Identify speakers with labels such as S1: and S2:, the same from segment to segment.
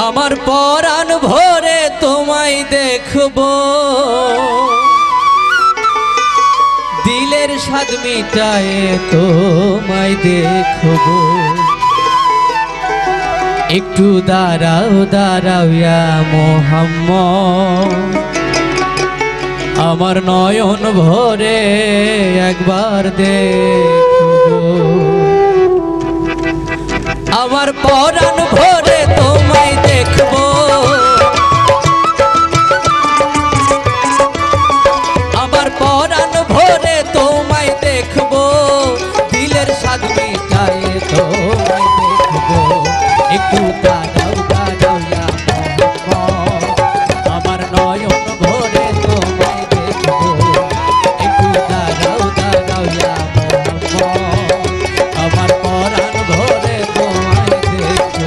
S1: আমার পরাণ ভরে তোমায় দেখবো, দিলের স্বাদ মিটায় তোমায় দেখবো। একটু দাঁড়াও দাঁড়াও ইয়া মোহাম্মদ, আমার নয়ন ভরে একবার দেখবো। আমার পরাণ ভরে তোমায় দেখবো, আমার পরাণ ভরে তোমায় দেখবো, দিলের স্বাদ মিটায় তোমায় দেখবো। একটু দাঁড়াও দাঁড়াও ইয়া মোহাম্মদ, আমার নয়ন ভরে তোমায় দেখবো। একটু দাঁড়াও দাঁড়াও ইয়া মোহাম্মদ, আমার পরাণ ভরে তোমায় দেখবো।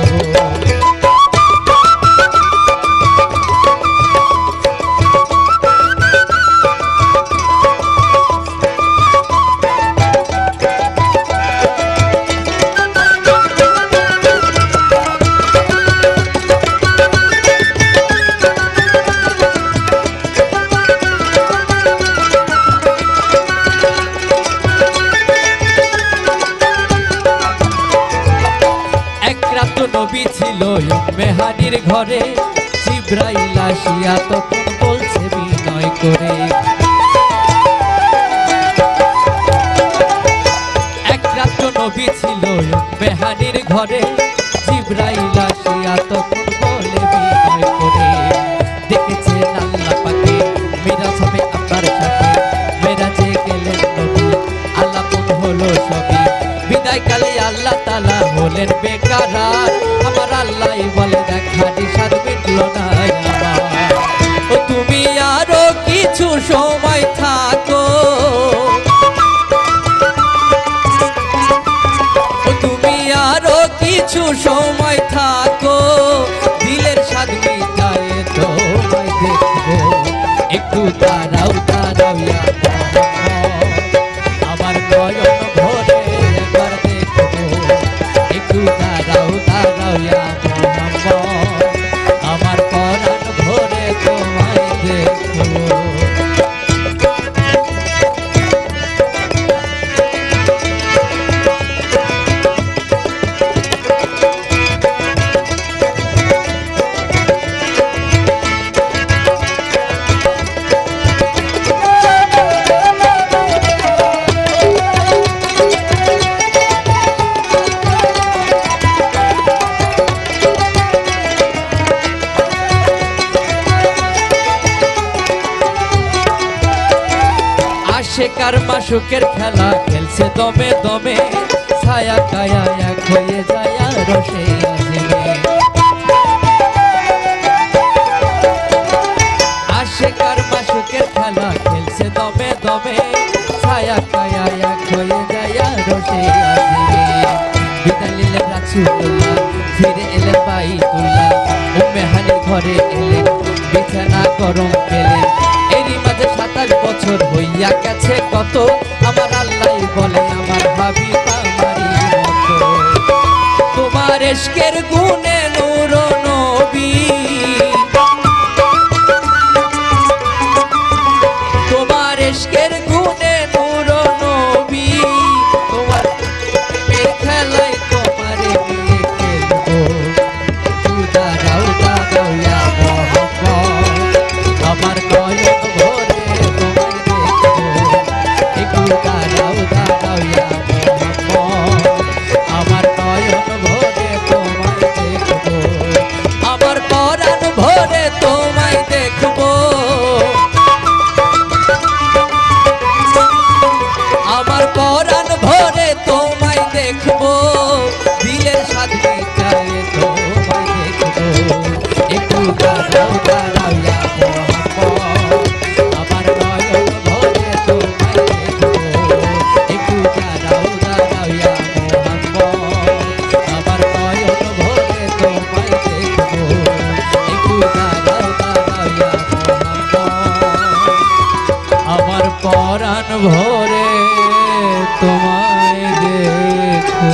S1: নবী ছিল মেহানির ঘরে, জিব্রাইল আসিয়া তখন বলছে বিনয় করে। এক রাত নবী ছিল মেহানির ঘরে, জিব্রাইল আসিয়া তখন বলে বিনয় করে। দেখেছেন আল্লাহ পাকে মিরাজ হবে আপনার সাথে, মেরাজে গেলেন নবী আলাপন হলো সবই। বিদায় কালে আল্লাহ তাআলা হলেন বেকারার, আমার আল্লাহ বলে দেখা নিশার মিটলো না আমার। ও তুমি আরো কিছু সময় থাকো, ও তুমি আরো কিছু সময় থাকো, দিলের স্বাদ মিটায় তোমায় দেখবো। একটু দাঁড়াও দাঁড়াও ইয়া মোহাম্মদ, আমার নয়ন ভরে একবার দেখবো। একটু দাঁড়াও দাঁড়াও ইয়া মোহাম্মদ, আমার পরাণ ভরে তোমায় দেখবো। আশেকার মাশুকের খেলা খেলছে দমে দমে, ছায়া কায়া এক হয়ে যায় রসে আজিমে। আশেকার মাশুকের খেলা খেলছে দমে দমে, ছায়া কায়া এক হয়ে যায় রসে আজিমে। বিদায় নিলেন রাসূলুল্লাহ, ফিরে এলেন বাইতুল্লাহ, উম্মেহানির ঘরে এলেন, বিছানা গরম পেলেন। এরই মাঝে 27 বছর হইয়া গেছে কত, আমার আল্লাহ বলে আমার হাবিব আমারই মতো। তোমার ইশকের গুণে নূর নবী, তোমার ইশকের গুণে নূর নবী, তোমার খেলায় তোমারে নিয়ে খেলবো। দাঁড়াও দাঁড়াও ইয়া মোহাম্মদ, আমার নয়ন ভরে তোমায় দেখবো। একটু দাঁড়াও দাঁড়াও ইয়া মোহাম্মদ, আমার নয়ন ভরে তোমায় দেখবো। আমার পরাণ ভরে তোমায় দেখবো, আমার পরাণ ভরে তোমায় দেখবো, দিলের স্বাদ মিটায় তোমায় দেখবো। একটু দাঁড়াও দাঁড়াও ইয়া মোহাম্মদ, আমার নয়ন ভরে তোমায় দেখবো। একটু দাঁড়াও দাঁড়াও ইয়া মোহাম্মদ, আমার নয়ন ভরে তোমায় দেখবো। একটু দাঁড়াও দাঁড়াও ইয়া মোহাম্মদ, আমার পরাণ ভরে তোমায় দেখবো।